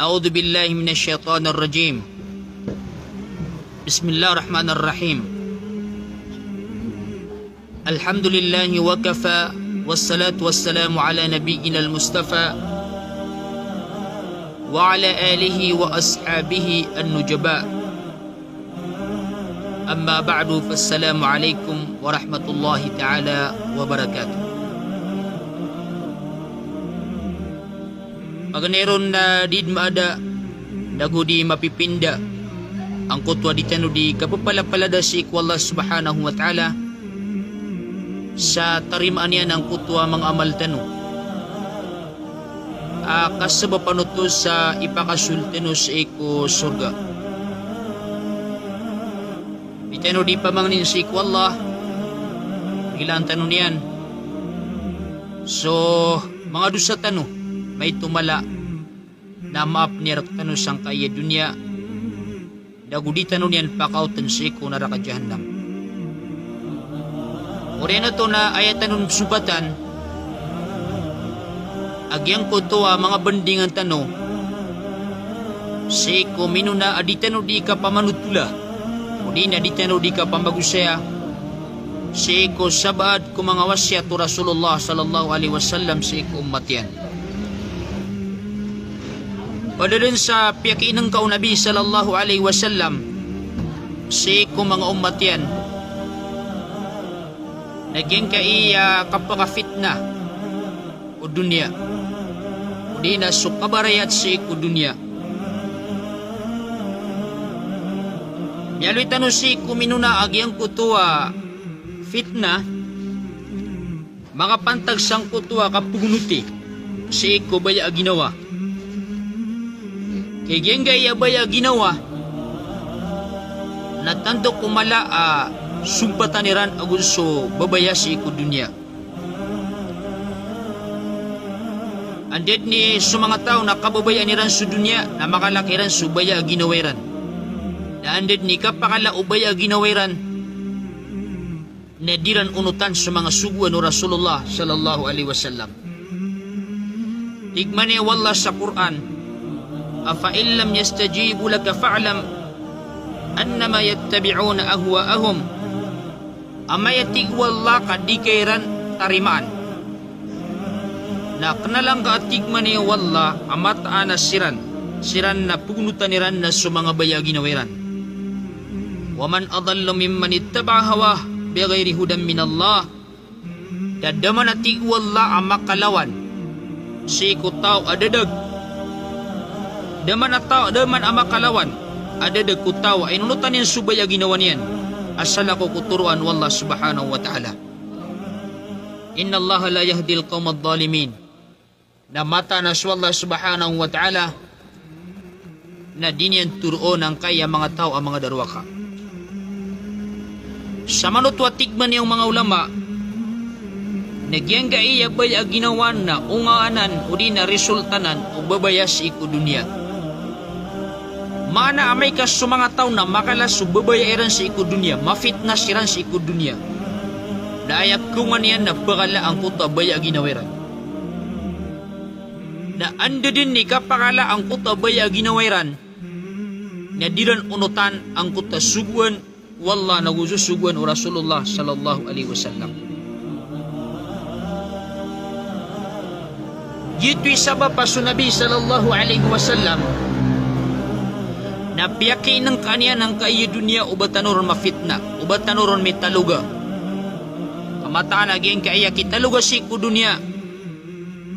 أعوذ بالله من الشيطان الرجيم. بسم الله الرحمن الرحيم. الحمد لله وكفى والصلاة والسلام على نبينا المصطفى وعلى آله وأصحابه النجباء. أما بعد فالسلام عليكم ورحمة الله تعالى وبركاته. Maganeron na di maada dago di mapipinda ang kutwa di tanu di kapapalapalada si Allah subhanahu wa ta'ala sa tarimaan niya ng kutwa mga amal tanu kasabapanutos sa ipakasultano sa iko surga. Di tanu di pamangnin si Allah ilang tanu niyan. So mga dusa tanu may tumala na maap niya tanu sang kaya dunya dagudi tanu niyan pakautan siku naraka jahannam. Orena to na ayatan subatan agyang ko to mga bandingan tanu siku minuna aditanu di ka pamanutula udi na aditanu di ka pambagusaya siku sabad ko mga wasya to Rasulullah sallallahu alaihi wasallam siku umat yan. Padalun sa piyakinang kau Nabi sallallahu alaihi wasallam si ko mga umat yan naging kaiya kapakafitna o dunya o di na sukabarayat si ko dunya yaloy tanu si ko minuna agyang kutua fitna mga pantag sang kutua kapugunuti si ko baya ginawa kay genggay abaya ginawa natando kumala sumpataniran agunso babaya si iku dunya. Andit ni sumanga tao na kababaya niran su dunya na makalakiran subaya ginaweran. Na andit ni kapakala ubaya ginaweran na diran unutan sa mga suguan o Rasulullah sallallahu alaihi wasallam. Tigman niya wallah sa Quran afa illam yastajibu laka fa'lam annama yattabi'una ahwa'ahum amayatig wallah kadikairan tarimaan na kanalang kaatigman niya wallah amataan na siran na pugnutan niran na sumanga bayagi na weran waman adallu mimman ittaba hawa bighairi hudan minallah dadama na tig wallah amakalawan si kutaw adadag daman amakalawan ada de kutawa inunutan yan subaya ginawa niyan asala ko kuturuan wallah subhanahu wa ta'ala. Inna Allah la yahdil qawmad dhalimin na mata na wallah subhanahu wa ta'ala na dinyan turuon ang kaya mga tao ang mga darwaka sa manutwa tigman yung mga ulama nagyang iya baya ginawan na ungaanan o di na resultanan o babayas iku dunya mana amay ka sa mga tao na makalas subabayaran sa iku dunya mafitnas siran sa iku dunya na ayak kungan yan na pakala ang kuta baya ginaweran na anda din ni kapakala ang kuta baya ginaweran na diran unutan ang kuta suguan wallah nagususuguan o Rasulullah sallallahu alaihi wasallam. Gito'y sabab pa sa Nabi sallallahu alaihi wasallam na piyakin ng kanya ng kaya dunya ubatanuron mafitna ubatanuron mitaluga kamataan aging kaya kitaluga si ku dunya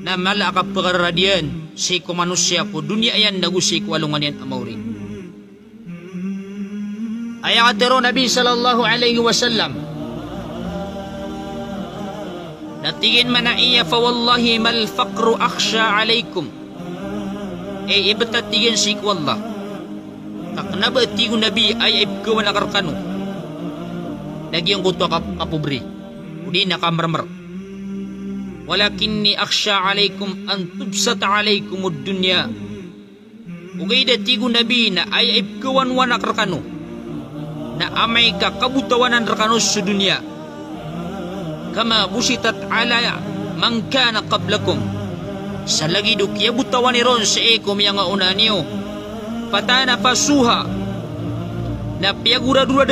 na mala kapakaradian si ku manusia ku dunya yan nagusi ku walungan yan amaurin ayatero Nabi sallallahu alaihi wasallam natigin man na iya fa wallahi mal faqru akhsha alaikum ibatatigin si ku Allah kaknaba tigo Nabi ay ibkawan akarkano nagyang kuto kapubri udi nakamarmar walakinni akhsha alaikum an tubsata alaikum ad-dunya ugay da tigo Nabi na ay ibkawan wan akarkano na amay kakabutawanan rakano sa dunya kama busitat ala man kana qablakum sa lagi do kiya butawan ni ron sa eko miya nga una niyo patana pasuha na pagura-dura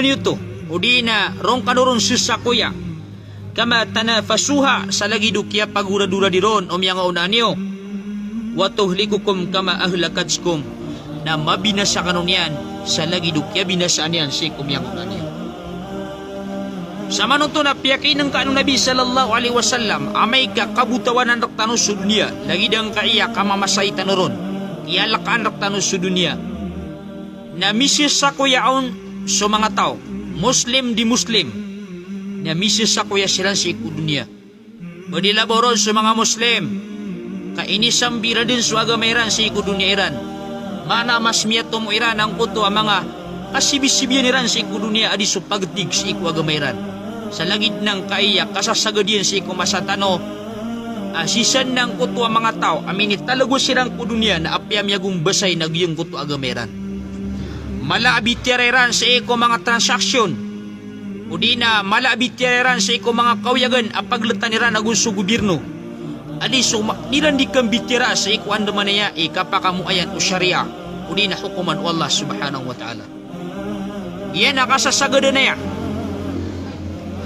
niyo to o di na rong kanuron susakuya kama tanafasuha sa lagi do kiya pagura-dura di ron o miya nga una niyo wa tuhlikukum kama ahlakatskum na mabinasa kanon yan sa lagi do kiya binasaan yan sa eko miya nga una niyo. Sama nung to na piyakin ng kanong Nabi sallallahu alaihi wasallam amay ka kabutawan ng raktanos sa dunia lagi dang kaiya kamamasay tanoron iyalakaan raktanos sa dunia na misis sa kuyaon sa mga tao Muslim di Muslim na misis sa kuya silang sa iku dunia madilaboron sa mga Muslim kainisang bira din sa agamairan sa iku dunia iran mana mas miyato mo iran ang kuto ang mga kasibisibiyan iran sa iku dunia adi sa pagdig sa iku agamairan sa langit ng kaiyak kasasagadian si kumasatano sisan ng kuto ang mga tao aminit talago silang kudunya na apyam yagong basay nagyong kuto agameran malaabitireran sa iko mga transaksyon o di na malaabitireran sa iko mga kauyagan apaglatan aguso gobyerno adi so niran di kang bitira sa iko andamanaya kapakamuayan o syariah o di na hukuman o Allah subhanahu wa ta'ala yan nakasasagada na yan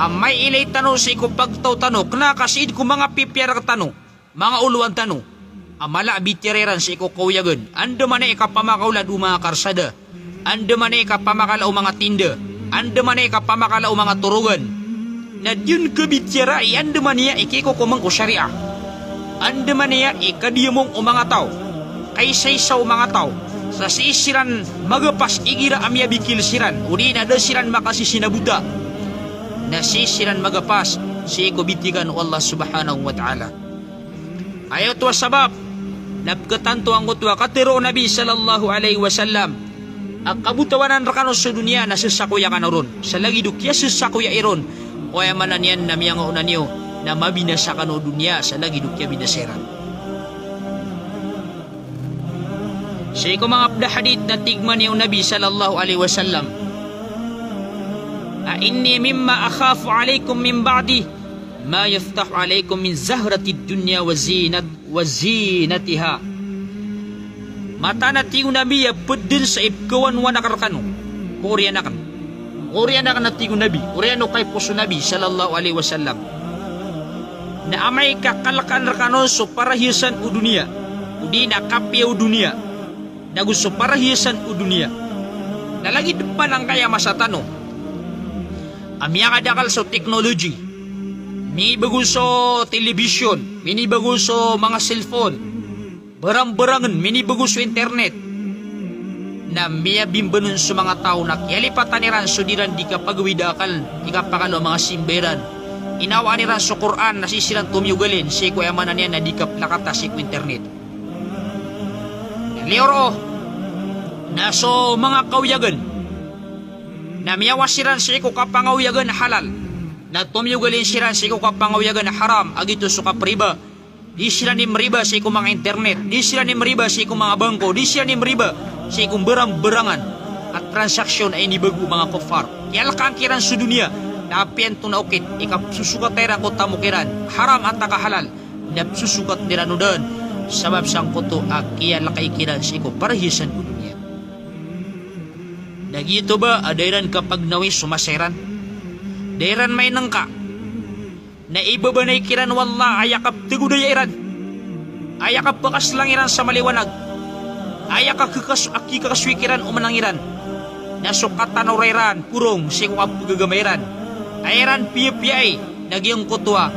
may ilay tanong sa iko pagtaw tanong kena kasid ko mga pipiyar tanong mga uluan tanong amala abitireran sa iko kauyagan anda man pamakaulan o mga karsada anda man pamakala o mga tinda anda man pamakala o mga turugan na yun kabitira anda man niya ikiko kumang o syariah anda man niya ikadiyamong o mga tao kaysaysa o mga tao sa siisiran magapas igira amya bikil siran o di na siran makasisinabuta nasisiran magapas si ikubitigan o Allah subhanahu wa ta'ala. Ayaw tuwa sabab napkatanto ang kutwa katiro Nabi sallallahu alaihi wasallam ang kabutawanan rakanos sa dunia na sasakuya ka na ron sa lagi dukya sasakuya iron o ayamanan yan na miyang unan niyo na mabinasa ka no dunia sa lagi dukya binaseran. Sa iko mga abdahadit na tigman niyo Nabi sallallahu alaihi wasallam inni mimma akhafu alaykum min ba'di ma yaftahu alaykum min zahratid dunya wa zinatiha mata na tiyo Nabi pedin sa ibkawan wa nakarkano Oriana kan na tiyo Nabi Oriano kay puso Nabi sallallahu alaihi wasallam na amay kakalakan rakano so parahisan o dunia udi na kapya o dunia na gusto parahisan o dunia na lagi depan ang kaya masatano amya kadakal sa technology mini bagus so television mini bagus so mga cellphone barang-barangan mini bagus so internet na miya bimbanon sa mga tao na kialipataniran so diran di ka pagwidakal di ka pakalo mga simberan inawa niran sa Quran na sisiran tumyugalin si ko yamanan niya na di ka plakata si ko internet lioro na so mga kauyagan na miyawasiran sa iko kapangawiyagan na halal na tumyugalin siran sa iko kapangawiyagan na haram agito so kapriba di sila ni meriba sa iko mga internet di sila ni meriba sa iko mga bangko di sila ni meriba sa iko berang-berangan at transaksyon ay nibago mga kufar kaya kiran sa dunia na apiento na ukit ikapsusukat tayo ko tamukiran haram at nakahalal na susukat nila nudan sabab sang kuto kaya lakay kiran sa iko parahisan ko dunia. Nagito ba adairan kapag nawis sumaseran? Dairan may nangka na ibabanay kiran wala ayakap tigudaya iran. Ayakap bakas lang iran sa maliwanag. Ayakap kakaswikiran umanangiran. Nasukatan o rairan kurong si kung gagamairan. Ayran piyay nagyang kutwa.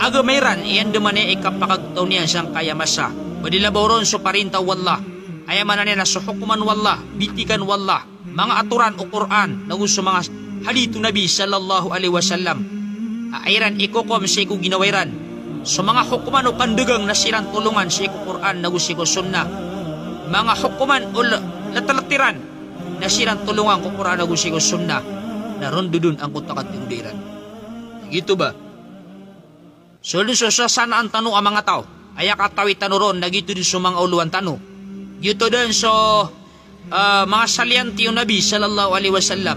Agamairan iyan damane ikapakagtaw niya siyang kaya masa. Badilaboron so parinta wala. Ayaman na sa hukuman wala, bitikan wala. Mga aturan o Quran na gusto mga hadito Nabi sallallahu alaihi wasallam ayran ikokom sa iku ginawairan so mga hukuman o kandagang na silang tulungan sa iku Quran na gusto ko sunna mga hukuman o natalatiran na silang tulungan ko Quran na gusto ko sunna na rondudun ang kutakat tindiran gitu ba so sa sana ang tanong ang mga tao ayak atawi tanuron na gitu din sa mga uluan tanong gitu din so mga salyanti yung Nabi sallallahu alaihi wasallam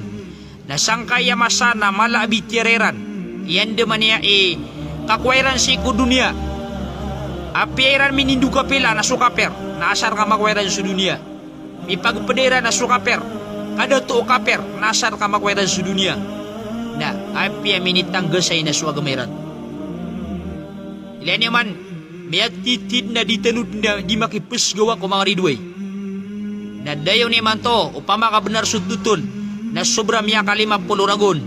na sangkaya masana malabitireran yan deman niya kakwairan si ko dunia Apiairan minindu kapila na sukaper, na asar ka makweran sa dunia. Ipagpadera na sukaper, kada to kaper, na asar ka makweran sa dunia. Na apia minitanggasay na suagamiran. Ilan naman, may atitid na ditanud na di makipusgawa ko mga ridway. Na dayo naman to, upama ka benar sututun, na sobra miya ka 50 ragon.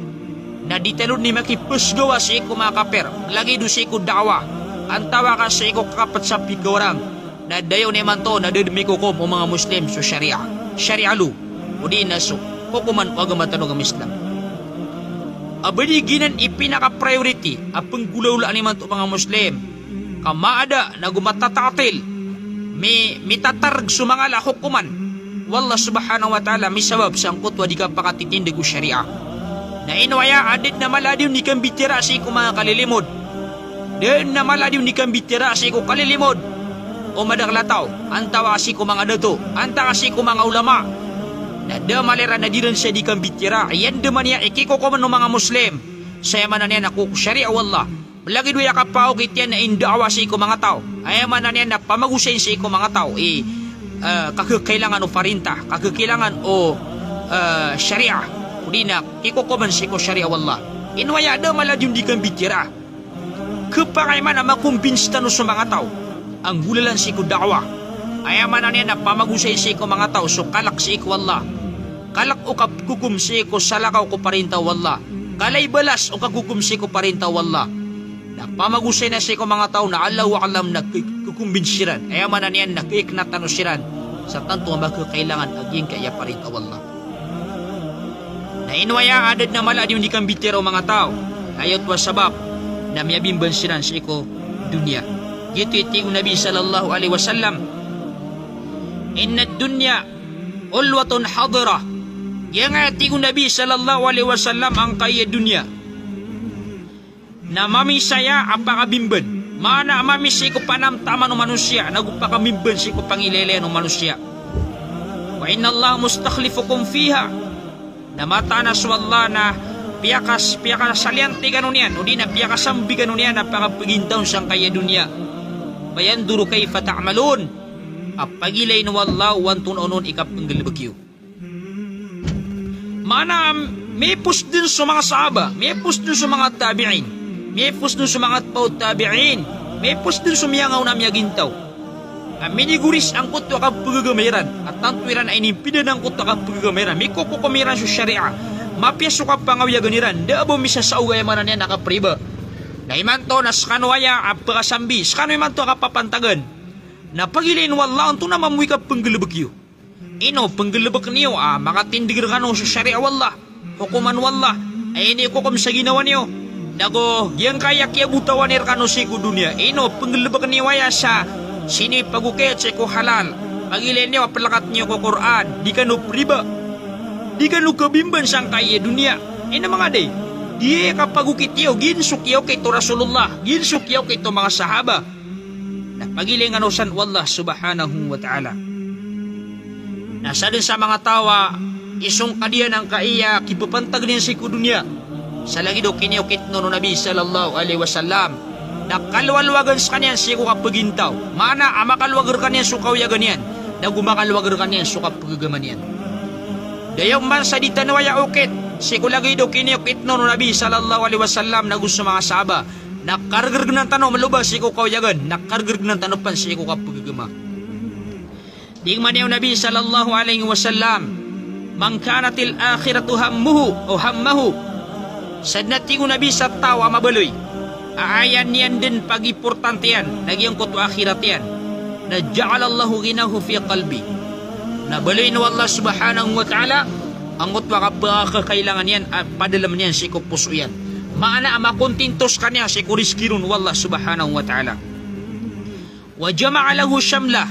Na ditanud ni makipusgawa sa iko mga kaper, lagi do sa iko dawa. Antawa ka sa iko kapat sa pigawarang. Na dayo naman to, na didmi ko o mga Muslim so syariah. Syariah lu, o di na so, kukuman o agamatanong ang Islam. Abadiginan ipinaka-priority, apang gulawla naman to mga Muslim. Kamaada na gumatatatil, may tatarg sumangala hukuman. Wallah subhanahu wa ta'ala may sabab sa angkot wadi ka pakatitindig o syariah. Na inwaya adit na maladiw ni kang bitira sa iko mga kalilimod. Din na maladiw ni kang bitira sa iko kalilimod. O madaglataw, antawa kasi ko mga dato, anta kasi ko mga ulama. Na damalera na diran siya di kang bitira. Ayan daman niya, ikiko ko man ng mga Muslim. Saya man na niya naku syariah wallah. Lagi doya kapao kitiyan na indawa sa iko mga tao. Ayaman na niya na pamagusayin sa iko mga tao. Kakakailangan o farinta, kakakailangan o syariah. Kudi na, kikukuman sa iko syariah wallah. Inwaya da maladyong di kang bitira. Kapangay man na makumbinsta no sa mga tao. Ang gulalan sa iko dawa. Ayaman na niya na pamagusayin sa iko mga tao. So kalak sa iko wallah. Kalak o kakukum sa iko salakaw ko parinta wallah. Kalay balas o kakukum sa iko parinta wallah. Pamagusay na siya ko mga tao na Allah wa alam na kukumbinsiran. Ayaw man na niyan na kuiknatan o siran sa tanto ang magkakailangan aging kaya pa rin awallah. Na inwaya adad na mala di hindi kang bitira o mga tao. Ayot wa sabab na miyabimban siran sa iko dunya. Gitu iting Nabi sallallahu alaihi wasallam. Inna dunya ulwatun hadira. Yang iting Nabi sallallahu alaihi wasallam ang kaya dunya. Na mamisaya apakabimban. Mana mamisi ko panamtama ng manusia. Nagupakabimban si ko pangilele ng manusia. Wa inna Allah mustakhlifukum fiha. Na matanas wallah na piyakas saliante ganun yan. O di na piyakasambi ganun yan. Napakapagintaw siyang kaya dunya. Bayanduro kay fata'amalun. Apagilay na wallah wantun onon ikapanggalibagyo. Mana may pus din sa mga sahaba. May pus din sa mga tabi'in. May pus dun sa mga paut tabi'in. May pus dun sa miyangaw na miyagintaw. Miniguris ang kuto ka pagagamiran. At tantuiran ay nimpidan ang kuto ka pagagamiran. May kukukumiran sa syariah. Mapiaso ka pangawiyaganiran. Da abo misa sa ugay manan niya nakapriba. Na iman to na skanwaya apakasambi. Skano iman to kapapantagan. Na pagilin wallah to na mamuwi ka panggalabagyo. Ino panggalabag niyo makatindig kano sa syariah wallah. Hukuman wallah. Ay ini kukum sa ginawa niyo. Nago, yang kaya kaya butawan kano si ko dunia. Ino, panggalabag ni waya sa sini pagukit sa ko halal. Pagilin niyo, palakat niyo ko Quran. Di ka no priba. Di ka no kabimban sang kaya dunia. Ino mga day. Di ka pagukit niyo, ginsuk niyo kay to Rasulullah. Ginsuk niyo kay to mga sahaba. Na pagilin ano san wallah subhanahu wa ta'ala. Nasa din sa mga tawa, isong kadiyan ang kaiya, kipapantag din si ko dunia. Sa lagi do kiniukit no Nabi sallallahu alaihi wasallam. Nakalwalwagan sa kanyan siya ko kapagintaw. Mana amakalwagar kanyan sukaw ya ganyan. Nagumakalwagar kanyan sukap pagagaman yan. Dayong man sa dita na waya ukit. Siya ko lagi do kiniukit no Nabi sallallahu alaihi wasallam na gusto mga sahaba. Nakargarg ng tanong malubas siya ko kawayagan. Nakargarg ng tanong pan siya ko kapagagama. Ding man yung Nabi sallallahu alaihi wasallam. Man kanatil akhiratu hammuhu o hammahu. Sa natingo Nabi sa tawa mabaloy. Aayan niyan din pag-importante yan. Nagyang kuto akhirat yan. Na ja'alallahu ginahu fi qalbi. Nabaloy na Allah subhanahu wa ta'ala. Ang kuto kakailangan yan. Padalam niyan si puso yan. Maana makontintos kanya si kuriskirun wallah subhanahu wa ta'ala. Wa jama'alahu syamlah.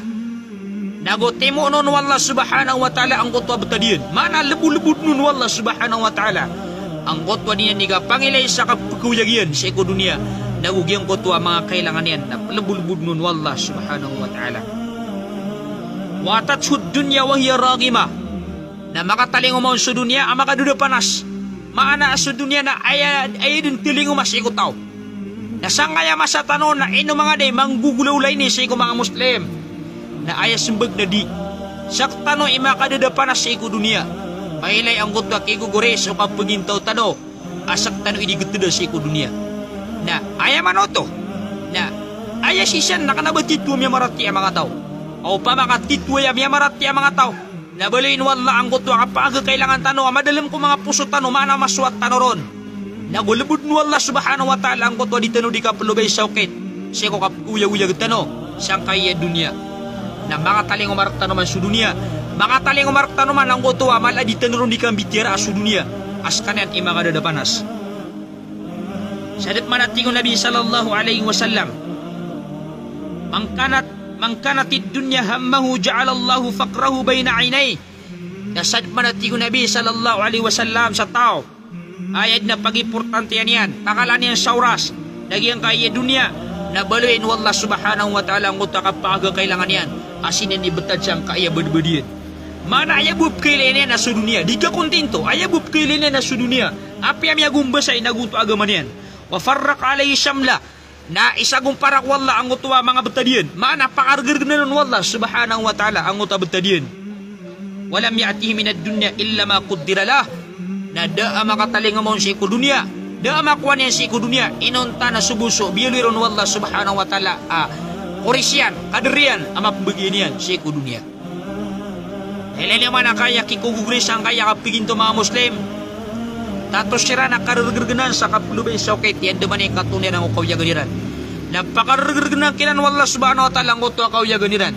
Nagotimo nun wallah subhanahu wa ta'ala ang kuto abtadiyan. Maana lebu-lebut nun wallah subhanahu wa ta'ala. Ang kotwa niya niga pangilay sa kapagkuyagyan sa iko dunia. Nagugyang kotwa mga kailangan yan na palabulbud nun wallah subhanahu wa ta'ala. Watathud dunya wa hiya ragima. Na makataling umawon sa dunia, makaduda panas. Maana sa dunia na ayadin tiling umas iko tao. Nasangaya masa tanong na ino mga day manggugulawlay ni sa mga Muslim. Na ayas sembag na di. Saktano imakadadapan na sa dunia. Mahilay ang gutwa kigugures o kapagintaw tano. Asaktano idigutda sa dunia. Na ayaman to. Na ayas isan nakanabatitu miya marati ang mga tao. O pa makatitwa miya marati ang mga tao. Nabalain wala ang gutwa kapag kailangan tano. Madalam ko mga puso tano. Mana maswat tano ron. Nagulabud no Allah subhanahu wa ta'ala ang gutwa di tano di kapalubay sa ukit. Siya ko kapuya-uya tano. Siyang kaya dunia. Na mga taling umarta naman sa dunia. Mga taling umarta naman ang gutwa. Mala di tano ron di kang bitira sa dunia. As kanyan imaga dadapanas. Sadat manati ko Nabi sallallahu alaihi wasallam. Mangkanatid dunya hammahu ja'alallahu faqrahu bayna aynay. Nasad manati ko Nabi sallallahu alaihi wasallam sa tao. Ayad na pag-importante yan. Pakalan yan sa oras. Nagyang kaya dunya. Nabaluin wallah subhanahu wa ta'ala ang utak kapag kailangan yan. Asin yan ibutad siyang kaya badbadiyan. Mana ayabub kailin yan na sa dunia. Di ka kontento. Ayabub kailin yan na sa dunia. Api ang yagumbasa inaguto agaman yan. Wafarrak alay syamla. Na isagong parak wallah ang utuwa mga betadiyan. Mana pakargarganan wallah subhanahu wa ta'ala ang utak betadiyan. Walam ya'tihi minad dunya illa ma kuddiralah. Na daa makataling mo sa dunia. Daa makuha niya sa dunia. Inunta na subuso. Bialiron wallah subhanahu wa ta'ala. Korisyan, kaderian, ama pembagyan niyan sa dunia. Dahil naman na kaya kikugugris ang kaya kapigin to mga Muslim. Tatos sira na karargarganan sa kapulubay sa ukit. Yan naman yung katunir ang ukawyaganiran. Napakarargarganan kinan wallah subhanahu wa ta'ala ang uto akawyaganiran.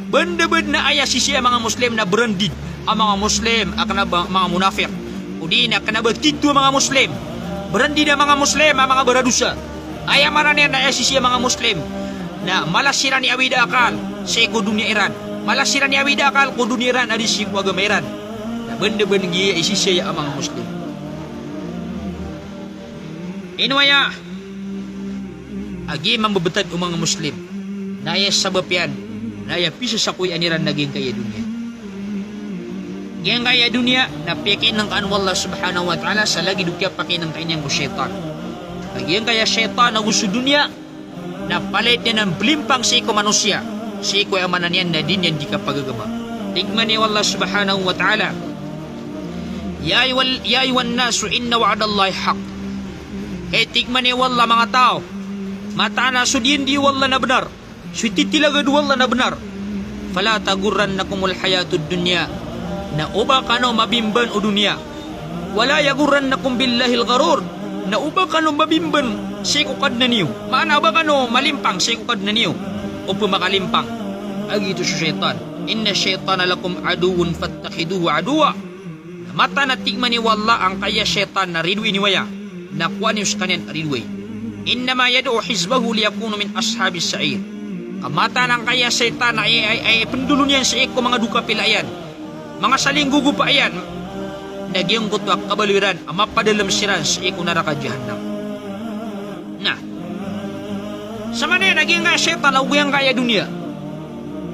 Banda-band na aya siya mga Muslim na branded. Ang mga Muslim, mga munafik. Udi na kanabatitu mga Muslim. Berandi na mga Muslim, mga baradusa. Ayamaran yan na siya mga Muslim. Na malasira ni awida akal sa dunia Iran. Malasira ni awida akal ko dunia Iran adi si agama Iran. Na benda-benda giya siya mga Muslim. Inwaya. Agi mambabetad o mga Muslim. Naya sabab yan. Naya pisa sa kuya Iran naging kaya dunia. Yang kaya dunia, napikin ng kaan wallah subhanahu wa ta'ala sa lagi dukya pakin ng kanyang syaitan. Yang kaya syaitan na gusto dunia, napalit niya ng blimpang sa iko manusia, sa iko amanan yan na din yan di ka pagagama. Tingman ni wallah subhanahu wa ta'ala, Ya aywan nasu inna wa'adallahi haq. Tingman ni wallah mga tao, mata na sudin di wallah na benar, sutitilagad wallah na benar. Fala tagurran na kumul hayatud dunya, na uba kano mabimban o dunia. Wala yaguran na kumbillahil garur. Na uba kano mabimban sikukad na niyo. Maana ba kano malimpang sikukad na niyo. O pumakalimpang. Agito sa syaitan. Inna syaitana lakum aduun fattakhiduhu aduwa. Mata na tigman ni wallah ang kaya syaitan na ridwi ni waya. Nakuha niyo sa kanyan ridwi. Innama yad'u hizbahu liyakunu min ashabis sa'ir. Kamata ng kaya syaitan ay pendulo niyan sa iko mga duka pilayan. Mga saling gugupa ayan, nagyang gutwa kabaliran, ang mapadalam siran sa iko naraka jahannam. Na, sa manay, nagyang nga syaitan, nawuyang kaya dunia,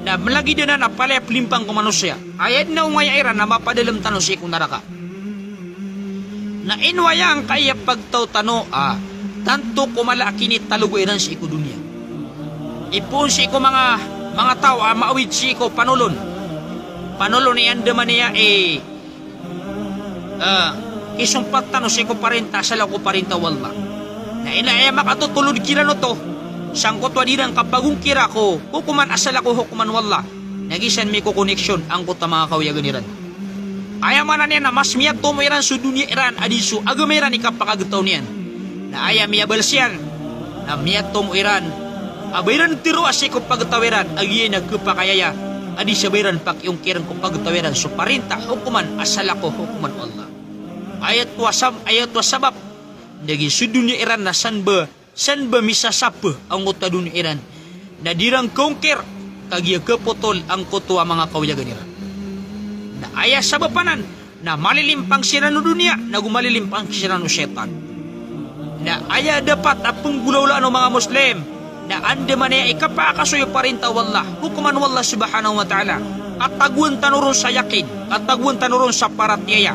na malagi din na napalaya pelimpang kumanusya, ayad na umayairan na mapadalam tanong sa iko naraka. Na inwayang kaya pagtaw tano, tanto kumalakinit taluguiran sa iko dunia. Ipon sa iko mga tao, maawid sa iko panulon. Panolo ni andaman niya isumpat tano si ko parinta sa lako parinta wallah. Na inaya makatutulod kira no to. Sangkot wadirang kapagong kira ko hukuman asal ako hukuman wallah. Nagisan mi ko connection ang kuta mga kawayaganiran. Aya man niya na mas miyat to mo iran su dunia Iran adisu agama Iran ikapakagataw niyan. Na aya miya balsiyan na miyat to mo Iran. Abayran tiro asiko pagtawiran agi nagkapakayaya. Adi sabiran pak yung kirang kong pagtawiran so parinta hukuman asala ko hukuman Allah. Ayat wasabab naging sudunya Iran na sanba misasapa ang uta dunya Iran na dirang kongkir kagya kepotol ang kutua mga kawayagan Iran. Na ayat sabapanan na malilimpang sira no dunia na gumalilimpang sira no syaitan. Na ayat dapat apong gulawlaan ng mga Muslim na ande man ay ikapakasoy parinta wallah hukuman wallah subhanahu wa ta'ala at tagwan tanuron sa yakin at tagwan tanuron sa paratiyaya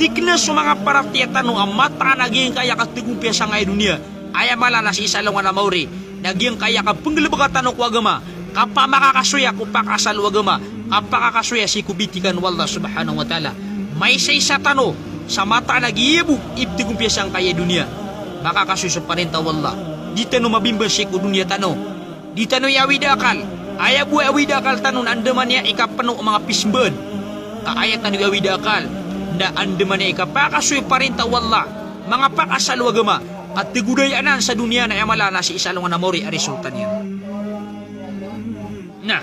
tigna sa mga paratiyaya tanong ang mata naging kaya katigumpiya sa ngay dunia Aya malana si isalungan na mauri. Nagyang kaya ka penggelebekatan ko agama. Kapa makakasuya ko pakasal agama. Kapa kakasuya si kubitikan wallah subhanahu wa ta'ala. May sa tano sa mata nag-iibog ibti kong piyasang kaya dunia. Makakasuya sa parenta wallah. Di tano mabimban si ko dunia tano. Di tano yawid akal. Aya buhay awid akal tanon andaman niya ikapano mga pisben. Kaayat na nagawid akal. Na andaman niya ikapakasuya parenta wallah. Mga pakasal agama. At tigudayanan sa dunia na yamala na si isalungan na mori ang resulta niya. Na,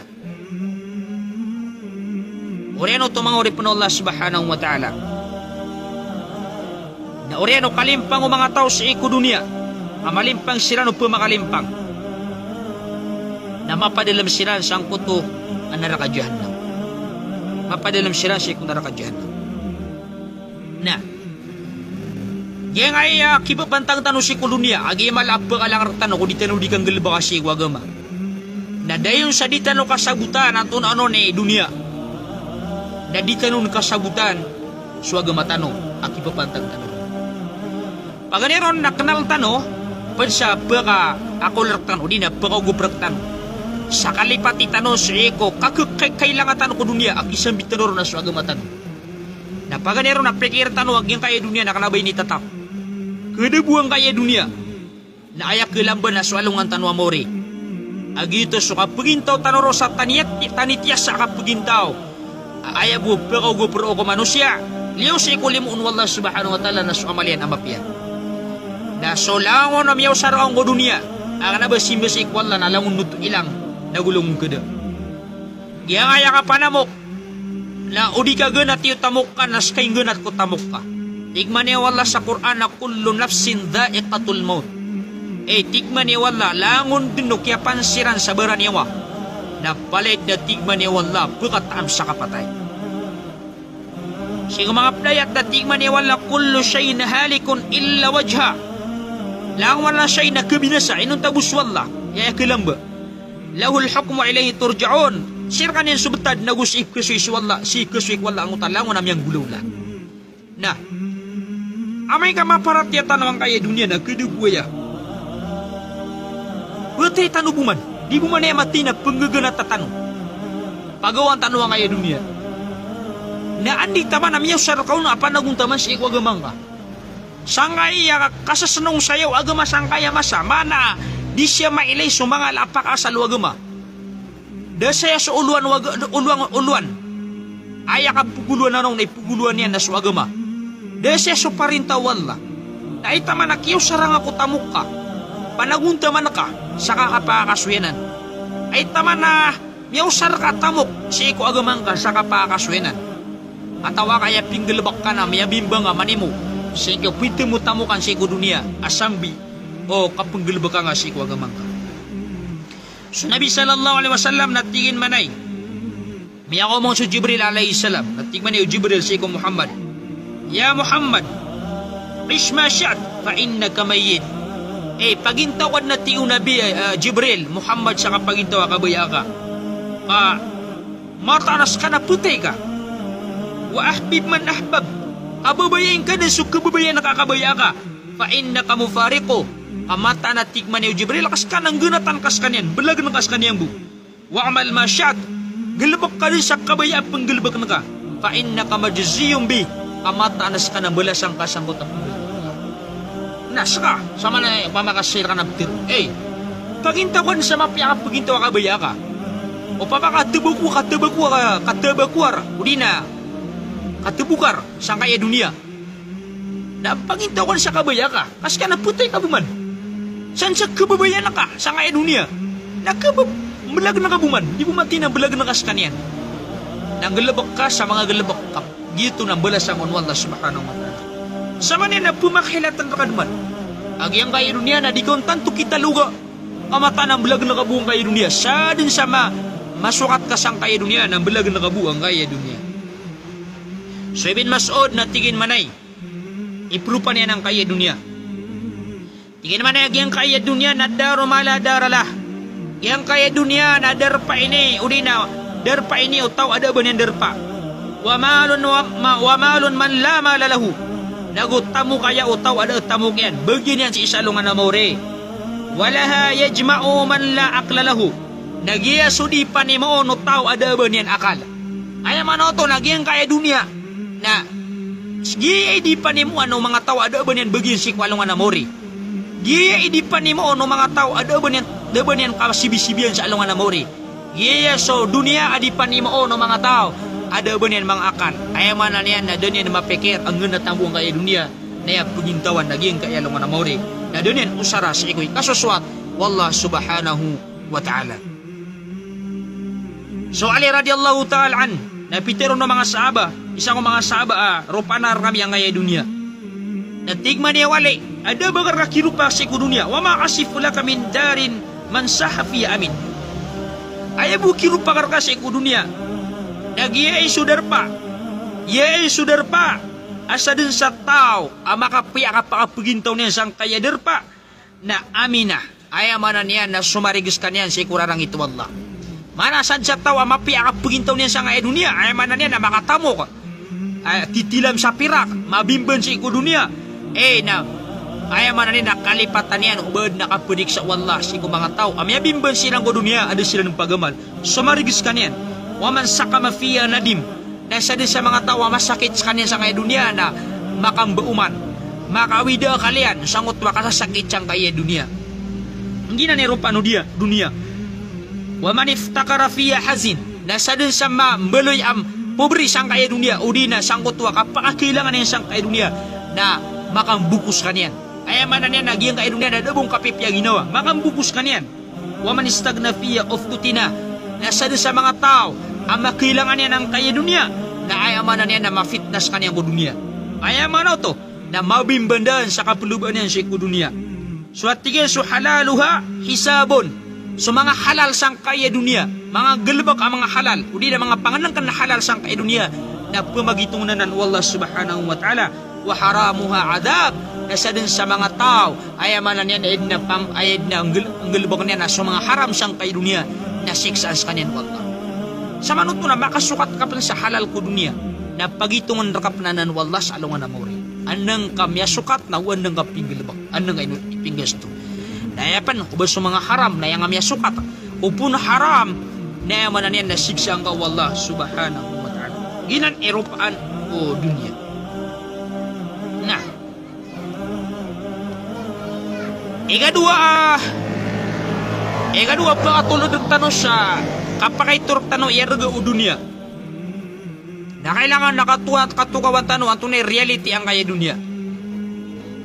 oriano tumangori po na Allah subhanahu wa ta'ala. Na oriano kalimpang o mga tao sa iku dunia. Amalimpang sila no po makalimpang. Na mapadalam sila sa angkuto ang narakadyahan. Mapadalam sila sa iku narakadyahan. Na, yang ay kibabantang tanong si kulunya, agi malapa ka lang tanong kung di tanong di kang galba kasi wagama. Na dayon sa di tanong kasagutan ang ano ni dunia. Na di tanong kasagutan, suwagama tanong, akibabantang tanong. Paganeron na kanal tanong, pansa baka ako lang tanong, di na baka gubrak tanong. Sa kalipati tanong sa eko, kailangan tanong ko dunia, ang isang bitanong na suwagama tanong. Na paganeron na pikir tanong, agi kaya dunia na kanabay ni tatap. Kedebuang kaya dunia na ayak kelamban na sualungan tanwa mori. Agito so kapagintaw tanoro sa tanitias sa kapagintaw. Aya bu pero go pro ko manusia. Liyo si kulimun wallah subhanahu wa ta'ala na suamalian amapya. Na solangon na miyaw sarang ko dunia. Ang na ba simbasik wallah na langun nuto ilang nagulong keda. Giyang aya ka panamok na udi ka ganat yu tamok ka nas kay ganat ko tamok ka. Tikman niya wala sa Quran na kullu nafsin dha'iqatul maut. Tikman niya wala langon din no kaya pansiran sa baran niya wa. Napalit na tikman niya wala pagkatam sa kapatay. Sige mga playat na tikman niya wala kullu siya'y nahalikun illa wajha. Lang wala siya'y nakabinasa inong tabus wala. Yaya kilamba. Lahul hukmu ilayhi turja'un. Sirkan yan subtad na gusip kaswis wala. Si kaswik wala ang utalangon namiyang gulaw la. Nah, amay ka maparatiyatan naman kaya dunia na kedebuaya. Berarti tanong buman. Di buman na mati na penggaganat na tanong. Pagawan tanong ang kaya dunia. Na andi taman na miyaw sarakaw na apa naguntaman sa ikwagamang ka. Sangay kasasanong sayaw agama sangkaya masama na di siya mailay sumangal apak asal agama. Da saya sa uluan. Aya ka puguluan na nung na ipuguluan niya na sa agama. Desi so parinta wala. Na itaman na kiyo sarang ako tamok ka. Panagunta man ka sa kakapakaswenan. Ay taman na miyaw sar ka tamok si ko agamang ka sa kapakaswenan. Atawa kaya pinggalabak ka na miyabimbang nga manimo. Si ko pwede mo tamukan si ko dunia asambi o kapanggalabak ka nga si ko agamang ka. So Nabi sallallahu alaihi wasallam natingin manay. Miyaw mo sa Jibril alaihi salam. Natingin man Jibril si ko Muhammad. Ya Muhammad, ish ma syi'at fa innaka mayyit. Pagintawad na tiyo Nabi Jibril, Muhammad sa kapagintawa kabaya ka. Matanas ka na putay ka. Wa ahbib man ahbab. Kababayin ka na so kababayan na kakabaya ka. Fa innaka mufariqo. Kamata na tigman niyo Jibril, kas ka nang gunatan kas kanyan. Balag na kas kanyan bu. Wa amal ma syi'at. Galabak ka rin sa kabaya pang galabak na ka. Fa innaka majziyum bi. Kamatanas ka na balasang kasambot ang Nasaka, sama na pamakasir ka ng tiro. Pagintawan sa mapya ka, pagintawa ka baya ka. O katabakwar, udi na, katabukar, sa kaya dunia. Na pagintawan sa kabaya ka, kas ka na putay ka buman. San sa kababayan na ka, sa kaya dunia. Balag na ka buman, di bumati na balag na kas kanyan. Nanggalabak ka sa mga galabak ka. Gito ng balasang Allah subhanahu wa ta'ala. Sama niya na pumakhilatan ka naman. Agyang kaya dunia na di kong tanto kita luga. Kamata ng belag na kabuang kaya dunia. Sa din sama masukat ka sang kaya dunia ng belag na kabuang kaya dunia. So Ibn Mas'ud na tingin manay. Iprupa niya ng kaya dunia. Tingin manay agyang kaya dunia na daro mala daralah. Yang kaya dunia na darpa ini. Udina darpa ini o tao ada ba niyang darpa. Wa malun man la mala lahu. Nagutamu kaya utaw ada tamok yan. Bagyan yan si isalungan na more. Walaha yajma'u man la aklalahu. Nagiya sudi pa ni mo no tao ada ba niyan akal. Ay man to nagiyan kaya dunia. Na giya di pa ni mo ano mga tao ada ba niyan bagyan si kwalungan na more. Giya di pa ni mo ano mga tao ada ba niyan kasibisibiyan sa alungan na more. Giya so dunia adi pa ni mo ano mga tao ada ba niyan mga akal. Ay man niyan na doon yan mapikir ang ngana tambong kaya dunia. Na pagintawan nagiyan kaya alungan na more. Na doon yan usara sa ikoy kasuswat wallah subhanahu wa ta'ala. So Ali radiyallahu ta'ala an, napitero ng mga sahaba, isang mga sahaba, rupanar kami ang ngaya dunia. Natigman niya wali, ada bagar kakirupa sa iku dunia, wa makasifula kami darin mansahafi amin. Ay bukirupa karka sa iku dunia, nagyay sudarpa, asa din sa tao, makapiya kapakapagintaw niya sang kaya derpa, na amina, ay amanan niya na sumarigus ka niyan sa ikurarang ito Allah. Manasan sa tawa mapiya kapagintaw niya sa ngaya dunia, ay amanan niya na makatamok, titilam sa pirak, mabimban sa iku dunia, na ay amanan niya na kalipatan niya, ubad nakapudik sa Allah sa iku mga tao, amya bimban silang ko dunia, ada sila ng pagamal, sumarigus ka niyan, waman saka mafiya nadim, nasa din sa mga tao masakit sa kanya sa ngaya dunia na makambauman, makawida kalian, sangot makasasakit siyang kaya dunia. Hindi na nirupa no dia, dunia. Wa man iftakara fiya hazin, nasa din sa mambeloy am pobre sang kaya dunia, udina sangkot wa kapakakilangan ng sang kaya dunia na makambukus kanyan. Ay man niya nagiyang kaya dunia na dabong kapipya ginawa, makambukus kanyan. Wa man istagna fiya oftutina, nasa din sa mga tao ang makilangan niya ng kaya dunia na ayaman niya na mafitness kanyang ko dunia. Ayaman to na mabimbandan sa kapuluban niya sa dunia. So at tigil so halaluha hisabon. So mga halal sang kaya dunia, mga galbak ang mga halal, udi na mga panganangkan na halal sang kaya dunia na pumagitungan ng Allah subhanahu wa ta'ala, wa haramuha adab, nasa din sa mga tao, ayaman niya na ayad na ang galbak niya na so mga haram sang kaya dunia na siksaan sa kanyan Allah. Sa manot mo na makasukat ka pa sa halal ko dunia na pagitungan rakap na nan wallah sa alungan na mori. Anang kamya sukat na wanang kapinggilbak. Anang kayo ipinggas to. Nayapan ko ba sa mga haram na yung kamya sukat. Upo na haram na yaman na niyan na siksang ka wallah subhanahu wa ta'ala. Ginan eropaan o dunia. Na. Ikadua pa katulad ng tanong sa kapakaiturok tanong iyarga o dunia. Na kailangan nakatuwa at katukawan tanong ang tunay reality ang kaya dunia.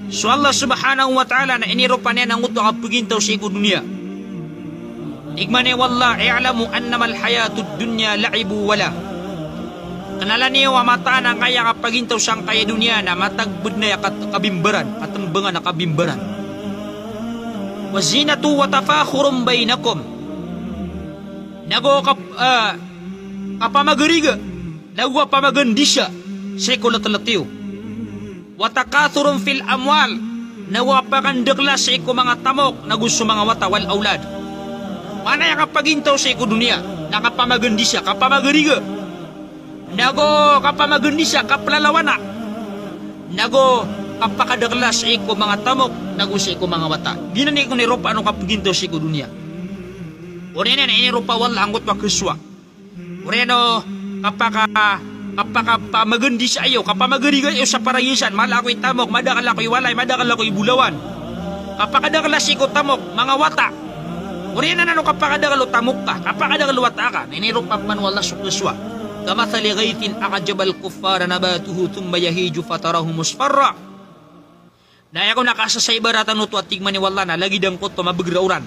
So Allah subhanahu wa ta'ala na iniropa niya ng uto kapagintaw sa iku dunia. Igmane wallah i'lamu annamal hayatud dunya la'ibu wala. Kanalan niyo wa mataan ang kaya kapagintaw sa kaya dunia na matagbud na kabimbaran, katambangan na kabimbaran. Wa zinatu wa tafakhurum bainakum. Nago kapamagariga, nagwa pamagandisya sa ikulat-latiw. Watakathurun fil amwal, nawa pakandagla sa iku mga tamok, nagusto mga wata wal aulad. Manaya kapagintaw sa iku dunia, nakapamagandisya, kapamagariga. Nago kapamagandisya, kaplalawana. Nago kapakadagla sa iku mga tamok, nagusto iku mga wata. Ginani ko ni ropa ano kapagintaw sa iku dunia. Orena na inirupa wala anggot wakriswa. Orena kapamagandi sa iyo, kapamagariga iyo sa parayisan, mala ako'y tamok, madakal ako'y walay, madakal ako'y bulawan. Kapakadakal siko tamok, mga wata. Orena na no kapakadakal tamok ka, kapakadakal wata ka, inirupa man wala sukriswa. Kamathali ghaytin akajabal kuffara nabatuhu thumma yahiju fatarahu musfarra. Daya ko nakasa sa ibaratan uto at tigman ni wala na lagi dang koto mabagrauran.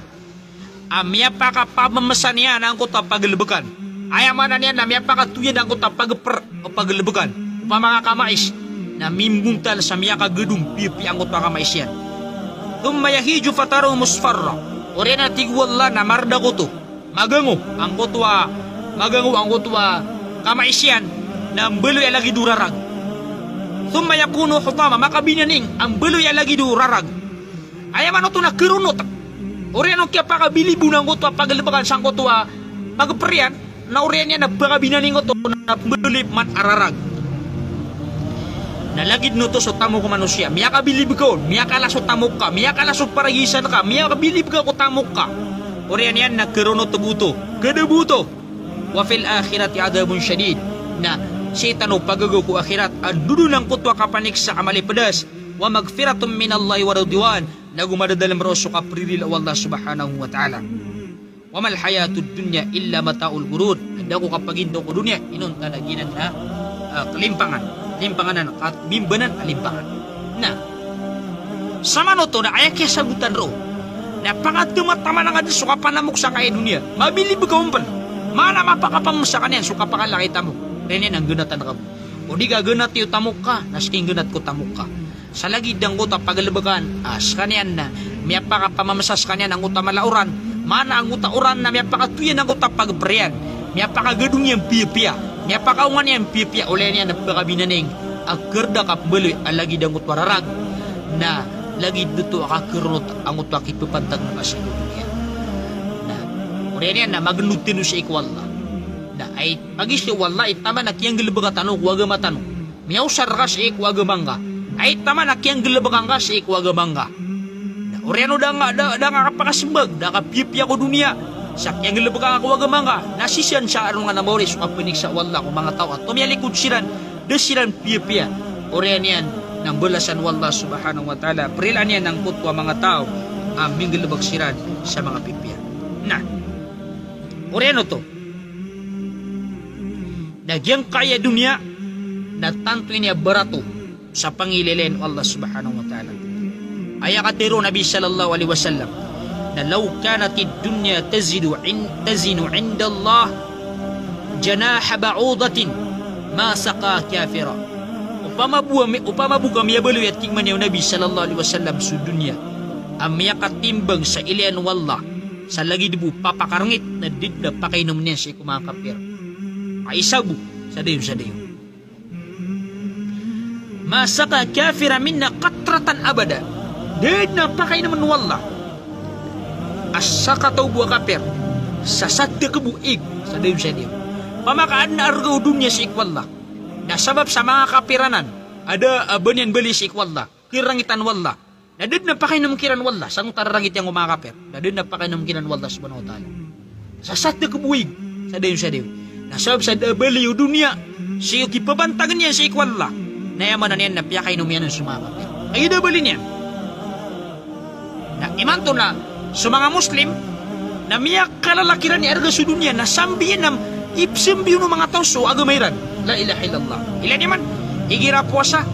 Amya pa ka pamamasan niya na ang kota paglabakan. Ayaman na niya na amya pa ka tuyan ang kota pagper o paglabakan. Upa mga kamais na mimbungtal sa miya ka gedung pipi ang kota kamais yan. Tumayahiju fataro musfarra. O rin na tigwala na marda ko to. Magango ang kotwa kamais yan na ang beloy alagi durarag. Tumayakuno hutama makabinaning ang beloy alagi durarag. Ayaman ito na kirunot. Orian kaya pakabilibo ng koto pagalibakan sang koto pagperian na orian niya na pakabinaning koto na belip man ararag. Nalagid no to so tamo ko manusia. Miya ka bilib ko. Miya ka laso tamok ka. Miya ka laso paragisan ka. Miya ka bilib ka ko tamok ka. Oriyan yan na kerono tebuto. Kedebuto. Wa fil akhirati adabun syadid. Na syaitan pagagaw ko akhirat. Adudu lang kutwa kapanik sa kamali pedas. Wa magfiratum minallahi wa ridwan. Nagumadadalam roso ka pririla Allah subhanahu wa ta'ala. Wa mal hayatud dunya illa mataul gurur. Handa ko kapagindo ko dunya. Inon talaginan na limpanganan at bimbanan alimpangan. Nah, sama no to na ayak ya sagutan ro. Na pangatuma tama na nga din suka panamok sa kaya dunia. Mabili ba kaumpal? Mana mapakapam sa kanyan suka pakalaki tamo. Renen ang gunatan ka mo. O di ka gunat yung tamok ka, nasking gunat ko tamok ka. Sa lagidang ko tapagalabagan, as kanyan na, miya pakapamamasas kanyan ang utamalauran. Mana ang utauran na miya pakatuyan ang utapagbriyan. Miya pakagadung yung piya-piya. Miya pakaungan yung piya-piya oleh niya na pagkabinaning. Agkerda kapbeloy alagi dangut wararag. Na lagi dito akakerunot ang utwa kipapantag na kasi dunia. Na oleh niya na magnutin sa ikwalla. Na ay pagis ni walla itama na kiyang gilabagatan o kuwagamatan. Miyaw sarkas sa ikwagamanga. Ay tama na kiyang gilabaganga sa ikwagamanga. Na oreno da nga kapakasimbag. Da kapiya-piya ko dunia. Sa kiyang gilabaganga kuwagamanga. Nasisyan sa arungan na maulis kapinig sa walla kung mga tao. At tumiyalikod siran. Desiran piya-piya. Oriyan yan ng balasan wallah subhanahu wa ta'ala. Perilan yan ng kutwa mga tao. Aming gilabag siran sa mga pipiya. Nah. Oriyan to. Nagyang kaya dunia na tanto niya barato sa pangililen Allah subhanahu wa ta'ala. Ayakatiro Nabi sallallahu alaihi wasallam na law kanatid dunya tazinu inda Allah janaha ba'udatin ma saqa kafira. Upama buka miya balu at kingman yung Nabi sallallahu alaihi wasallam sa dunya amya katimbang sa ilian wallah sa lagi dibu papakarngit na didda pakainom niya sa kumakapir. Aisabu sa dayon. Masaka kafira minna qatratan abada. Did na pakay naman wallah. Asaka tau buah kafir. Sasadda kebuig sa dayon. Pamakaan na argaw dunya si ikwallah. Nasabab sa mga kapiranan. Ada abanyan bali si ikwallah. Kirangitan wallah. Nadid na pakay naman kiran wallah. Sang tararangit yung mga kafir. Nadid na pakay naman kiran wallah subhanahu wa ta'ala. Sasadda kebuig sa dayon. Nasab sa baliw dunia siyo kipabantagan niya sa ikwalla na yaman na niyan na piyakay numiyan ng sumama ay idabali niya na imanto na sa mga Muslim na miyak kalalakiran ni arga sa dunia na sambiyan ng ipsimbiyo ng mga tao so agamayran la ilaha illallah ilan naman igira puasa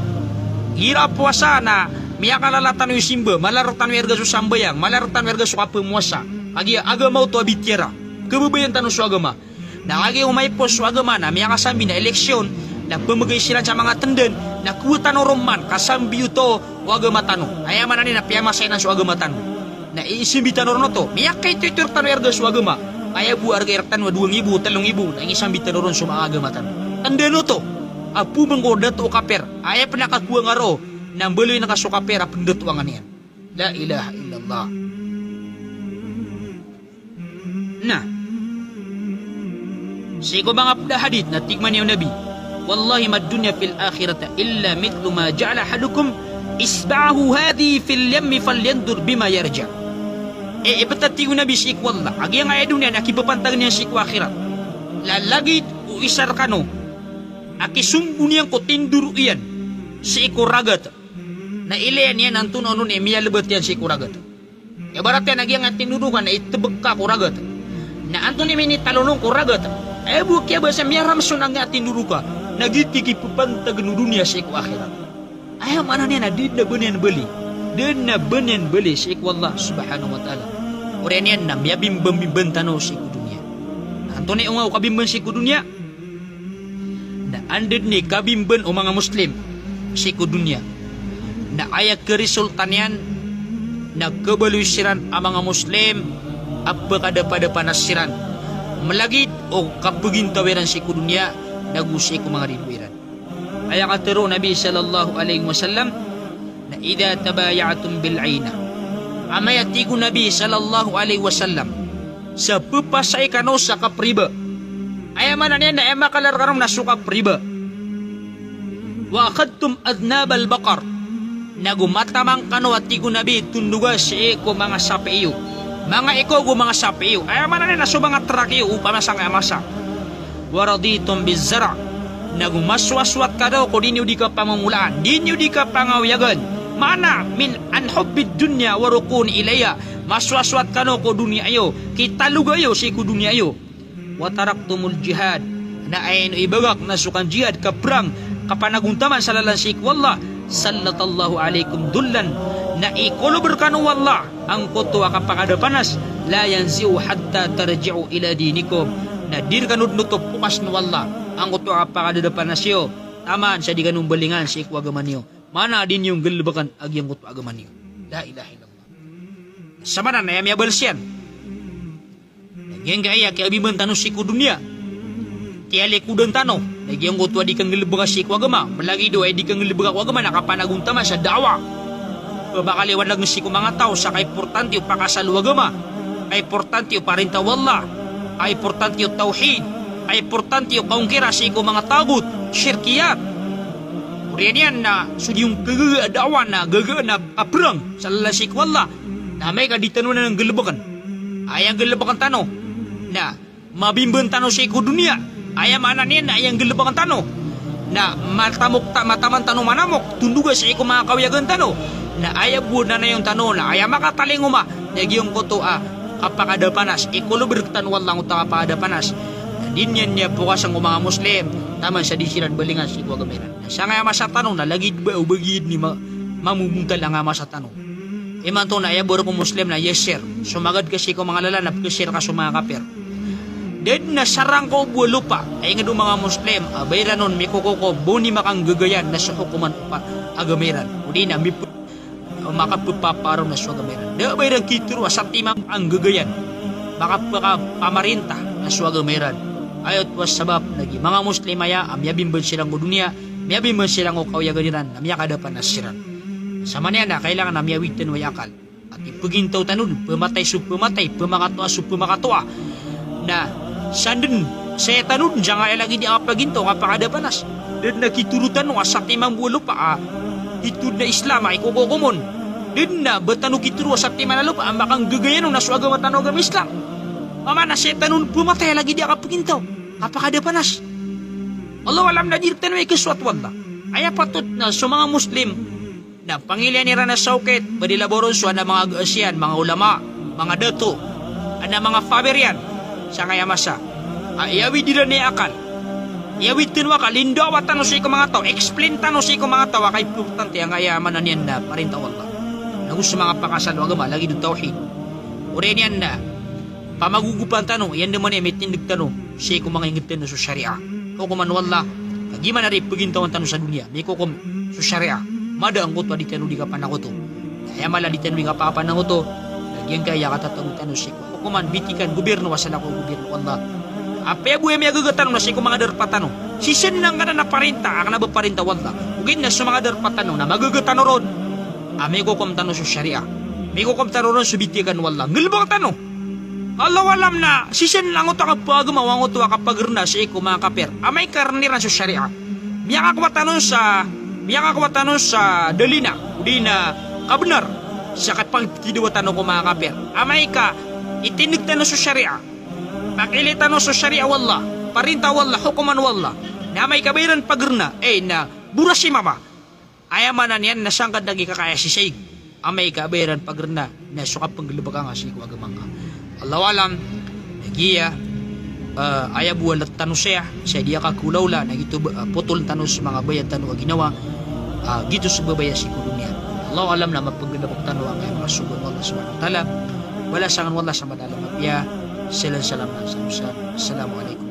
na miyak kalalatan yung simba malaratan yung arga sa sambayang malaratan yung arga sa kapamuasa agamaw to abitira kebabayan tanong sa agama na lagi umaypos sa agama na miya kasambi na eleksyon na pamagay sila sa mga tenden na kuwatan o roman kasambi ito o agama tanong ayaman na nina piyamasay na sa agama tanong na iisimbitan o to miya kay tutur tanong erga sa agama kaya bu arga ertan wa 2,000 3,000 na isambitan o ron sa mga agama tanong tenden to apu menggodat o kaper ayaw pinakakuha nga ro nang baloy nakasukaper apendot o nga niyan la ilaha illallah na Sigo mga hadith na tigman niyo Nabi. Wallahi mad dunya fil akhirati illa mithlu ma ja'ala ahadukum isba'ahu hadhi fil yammi falyandur bima yarja. Ipatati Nabi si ikwallah. Agi ang ay dunya nakipapantag niya si ikwa akhirat. Lalagi o isar kano. Akisumbu niyang ko tinduru iyan si ikuragat. Na ilayan yan ang tunon nun miyalabat yan si ikuragat. Ibarat yan agi ang tinurukan na itebek ka kuragat. Na anto ni mini talonong kuragat. Bukia bahasa miaram sunang atin duruka nagitiki pupantag nu dunia sa iku akhirat. Ayaw mana niya na din na benen beli sa iku Allah subhanahu wa ta'ala. Uriyan yan na miyabim tanaw sa iku dunia. Anto ni ungaw kabimban sa iku dunia na andid ni kabimban o mga Muslim sa iku dunia na ayak keresultan yan na kebalusiran ang mga Muslim apa kada pada panasiran melagid o kapugintawiran si kudunya nagusi ko mga rinwiran. Kaya katero Nabi sallallahu alaihi wasallam na idha tabayatum bil aina. Amayati ko Nabi sallallahu alaihi wasallam sa pupasay kano sa kapriba. Ayaman na niya na ema kalarkarong nasuka priba. wa akhadtum adnabal baqar nagumatamang kano at tigo nabi tunduga si eko mga sapi iyo mga iko mga sapi iyo ay manan na so mga trak iyo upama sang amasa waraditum bizara nagumaswaswat ka daw ko dinyo di ka pamangulaan dinyo di ka pangawiyagan mana min anhubbid dunya warukun ilaya maswaswat ka no ko dunia ayo kita lugayo si ko dunia ayo wataraktumul jihad na ayin ibagak na sukan jihad ka perang kapanaguntaman sa lalansik wallah sallatallahu alaikum dullan na ikuluber kanu wallah ang kutwa kapag panas la yanziu hatta tarji'u ila dinikum na dir kanud nutup pukas no wallah ang kutwa kapag panas yo taman sa di kanong balingan sa ikwagaman niyo mana din yung galibakan ag yung kutwa agaman niyo la ilaha illallah sama na nayam yabal siyan nagyang gaya kaya biman tanong si kudunya tiyali kudan tano nagyang kutwa di kang galibakan sa ikwagama malagi do ay di kang galibakan wagama nakapanaguntama sa dawa bakaliwan lang si mga tao sa kaimportante yung pakasaluagama kaimportante yung parinta wallah kaimportante yung tauhid kaimportante yung kaungkira sa mga tagut syirkiyat kuriyan yan na sudi yung kagadawan na gaga na aprang sa lalasik wallah na may kaditano na ng galibakan ayang galibakan tano na mabimban tano sa dunia ayam anan yan na ayang galibakan tano na mataman tano manamok tunduga sa mga kawiyagan tano na ayab na yung tanong na ayam makataling uma nagyong koto kapag ada panas ikulubertan walang utang kapag ada panas na din yan niya bukas ang mga muslim taman sa disiran balingan si Kuwa Gamiran siya nga masa tanong na lagi ba o bagid ni mamumuntala nga masa tanong iman to na ayab ko muslim na yes sir sumagad kasi ko mga lalanap kasi ka mga kapir din na sarang ko buwa lupa ay nga do mga muslim bayran nun may kukuko buni makang gagayan na sa hukuman pa agamiran udi na makapaparaw na swagamiran. Da ba yung kitiro sa timang ang gagayan. Makapamarinta na swagamiran. Ayot was sabab lagi. Mga muslim ay amyabim ba silang o dunia, miyabim ba silang o kawayaganiran, amyakadapan na siran. Sa manyan na, kailangan amyawitin wayakal. At ipagintaw tanun, pumatay, pumakatoa, pumakatoa. Na sandun, saya tanun, diyan nga lagi di akapagintaw, kapakadapanas. Dan nakiturutan no, sa timang bulo pa, itud na Islam ay kukukumon. Din na batano kituro sa timan na lupa ang makang gagayan nung nasuaga matano agam Islam. Mama na setanun pumatay lagi di akapagintaw. Kapakada panas. Allah alam na dirtan may kaswat wala. Ay patut na sa mga Muslim na pangilyan nira na saukit badilaboron sa na mga gaasyan, mga ulama, mga dato, na mga faberian sa kaya masa. Ayawi dira ni akal. Iyawitin wa ka, lindawa tanong sa mga tao, explain tanong sa mga tao, kay importante ang ayaman na niyan na parinta wallah. Nagus sa mga pakasal, wag ma, lagi ng tauhid. Uri niyan na, pamagugupan tanong, yan naman may tindig tanong, sa mga ingitin na sa syariah. Kukuman wallah, kagiman na rin pagintawan tanong sa dunia, may kukum sa syariah. Mada ang kutwa di tanong di ka panakoto. Kaya mala di tanong di ka papanangoto, lagyan kaya katatagot tanong sa kukuman, bitikan, gobyerno, wasala ko gobyerno, wallah. Apa buhay may agagatan na siya kung mga darpatano. Sisin lang ka na naparinta, ang nabaparinta wallah. Ugin na sa mga darpatano na magagatan ron. May kukumtano sa syariah. May kukumtano ron subitikan wallah. Ngilbang tanong. Allah alam na, sisin lang ito kapag mawang ito kapag rina siya kung mga kapir. May karniran sa syariah. Miyak akwatanon sa dalina. Udi na kabenar. Sa kapagkiduwatan ko mga kapir. May ka, itinigtan sa syariah. Pakilitan sa syariah wallah, parinta wallah, hukuman wallah, na may kabayaran pagrna, na buras si mama. Ayamanan yan, nasangkad lagi kakaya si Saig. Amay kabayaran pagrna, na sukap panggalabaka nga si Kuwagamang ka. Allah alam, nagiya, ayabuan at tanong siya dia kakulawla, nagito putol tanong sa mga bayan tanong ginawa, gito sa babaya si Kudunia. Allah alam na mapaggalabak tanong ang mga sugon wallah subhanahu wa ta'ala. Wala sangan wallah sa madalang mapya. Salam Assalamualaikum.